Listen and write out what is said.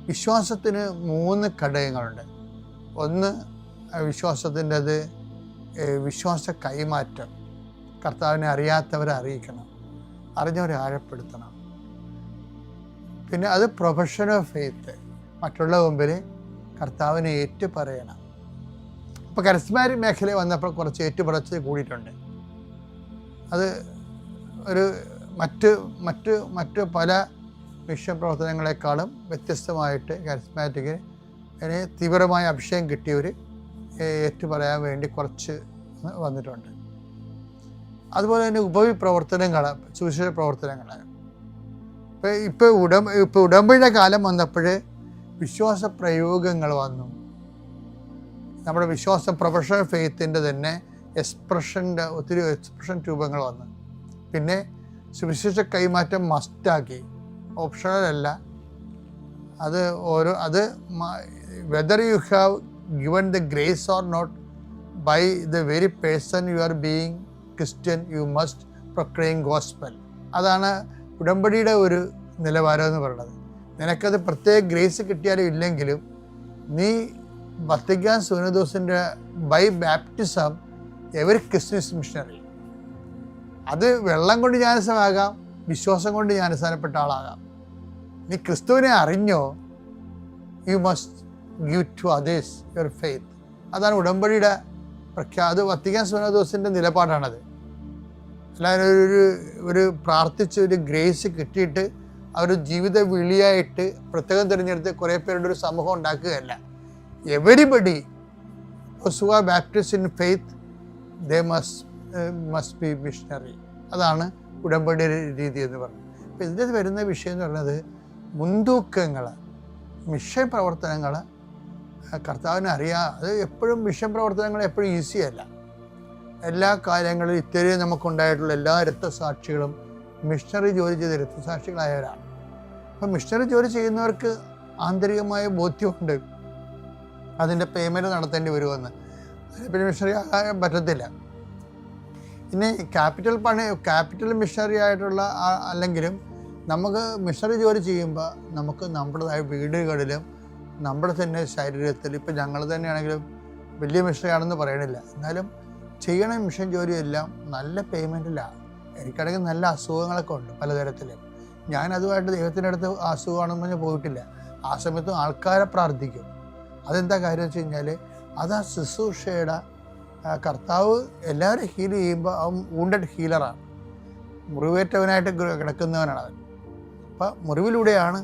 വിശ്വാസത്തിന് 3 ഘടകങ്ങളുണ്ട്. ഒന്ന് വിശ്വാസത്തിൻ്റെത് വിശ്വാസ കൈമാറ്റം. കർത്താവിനെ അറിയാത്തവരെ അറിയിക്കണം, അറിഞ്ഞവരെ ആഴപ്പെടുത്തണം. പിന്നെ അത് പ്രൊഫഷൻ ഓഫ് ഫെയ്ത്ത്, മറ്റുള്ള മുമ്പിൽ കർത്താവിനെ ഏറ്റുപറയണം. ഇപ്പോൾ കരിസ്മാറ്റിക് മേഖല വന്നപ്പോൾ കുറച്ച് ഏറ്റുപറച്ചിൽ കൂടിയിട്ടുണ്ട്. അത് ഒരു മറ്റ് പല മിഷൻ പ്രവർത്തനങ്ങളെക്കാളും വ്യത്യസ്തമായിട്ട് കരിസ്മാറ്റിക്കിന് തീവ്രമായ അഭിഷേകം കിട്ടിയവർ ഏറ്റുപറയാൻ വേണ്ടി കുറച്ച് വന്നിട്ടുണ്ട്. അതുപോലെ തന്നെ ഉപവിപ്രവർത്തനങ്ങൾ, സുവിശേഷ പ്രവർത്തനങ്ങൾ. ഇപ്പോൾ ഉടമ്പടിയുടെ കാലം വന്നപ്പോൾ വിശ്വാസ പ്രയോഗങ്ങൾ വന്നു. നമ്മുടെ വിശ്വാസം പ്രൊഫഷണൽ ഫെയ്ത്തിൻ്റെ തന്നെ ഒത്തിരി എക്സ്പ്രഷൻ രൂപങ്ങൾ വന്നു. പിന്നെ സുവിശേഷ കൈമാറ്റം മസ്റ്റാക്കി, ഓപ്ഷണലല്ല. അത് whether you have given the grace or not by the very person you are being Christian, you must proclaim gospel. അതാണ് ഉടമ്പടിയുടെ ഒരു നിലവാരം എന്ന് പറയുന്നത്. നിനക്കത് പ്രത്യേക ഗ്രേസ് കിട്ടിയാലും ഇല്ലെങ്കിലും നീ വത്തിക്കാൻ സുനദോസിൻ്റെ by baptism every Christian is missionary. അത് വെള്ളം കൊണ്ട് ജ്ഞാനസ്നാനമാകാം, വിശ്വാസം കൊണ്ട് ജ്ഞാനസ്നാനപ്പെട്ട ആളാകാം. നീ ക്രിസ്തുവിനെ അറിഞ്ഞോ, you must give to others your faith. അതാണ് ഉടമ്പടിയുടെ അത് വത്തിക്കാൻ സുനദോസിൻ്റെ നിലപാടാണത്. അല്ലാതെ ഒരു പ്രാർത്ഥിച്ച് ഒരു ഗ്രേസ് കിട്ടിയിട്ട് അവർ ജീവിത വിളിയായിട്ട് പ്രത്യേകം തിരഞ്ഞെടുത്ത് കുറേ പേരുടെ ഒരു സമൂഹം ഉണ്ടാക്കുകയല്ല. Everybody who are baptist in faith they must be missionary. അതാണ് ഉടമ്പടിയുടെ രീതി എന്ന് പറയുന്നത്. അപ്പോൾ ഇതിൻ്റെ വരുന്ന വിഷയം എന്ന് പറയുന്നത് മുൻതൂക്കങ്ങൾ, മിഷൻ പ്രവർത്തനങ്ങൾ കർത്താവിനെ അത് എപ്പോഴും മിഷൻ പ്രവർത്തനങ്ങൾ എപ്പോഴും ഈസിയല്ല. എല്ലാ കാര്യങ്ങളും ഇത്രയും നമുക്കുണ്ടായിട്ടുള്ള എല്ലാ രക്തസാക്ഷികളും മിഷണറി ജോലി ചെയ്ത രക്തസാക്ഷികളായവരാണ്. അപ്പം മിഷണറി ജോലി ചെയ്യുന്നവർക്ക് ആന്തരികമായ ബോധ്യമുണ്ട് അതിൻ്റെ പേയ്മെൻറ്റ് നടത്തേണ്ടി വരുമെന്ന്. പിന്നെ മിഷണറി ആകാൻ പറ്റത്തില്ല. ഇനി ക്യാപിറ്റൽ മിഷണറി ആയിട്ടുള്ള അല്ലെങ്കിലും നമുക്ക് മിഷണറി ജോലി ചെയ്യുമ്പോൾ നമുക്ക് നമ്മുടേതായ വീടുകളിലും നമ്മുടെ തന്നെ ശരീരത്തിൽ, ഇപ്പം ഞങ്ങൾ തന്നെയാണെങ്കിലും വലിയ മിഷണറിയാണെന്ന് പറയണില്ല, എന്നാലും ചെയ്യണ മിഷൻ ജോലിയെല്ലാം നല്ല പേയ്മെൻറ്റിലാണ്. എനിക്കാണെങ്കിൽ നല്ല അസുഖങ്ങളൊക്കെ ഉണ്ട് പലതരത്തിലും. ഞാൻ അതുമായിട്ട് ദൈവത്തിൻ്റെ അടുത്ത് അസുഖമാണെന്ന് പറഞ്ഞാൽ പോയിട്ടില്ല. ആ സമയത്തും ആൾക്കാരെ പ്രാർത്ഥിക്കും. അതെന്താ കാര്യം വെച്ച് കഴിഞ്ഞാൽ അത് ആ ശുശ്രൂഷയുടെ കർത്താവ് എല്ലാവരും ഹീൽ ചെയ്യുമ്പോൾ അവൻ വൂണ്ടഡ് ഹീലറാണ്, മുറിവേറ്റവനായിട്ട് കിടക്കുന്നവനാണ് അവൻ. അപ്പം മുറിവിലൂടെയാണ്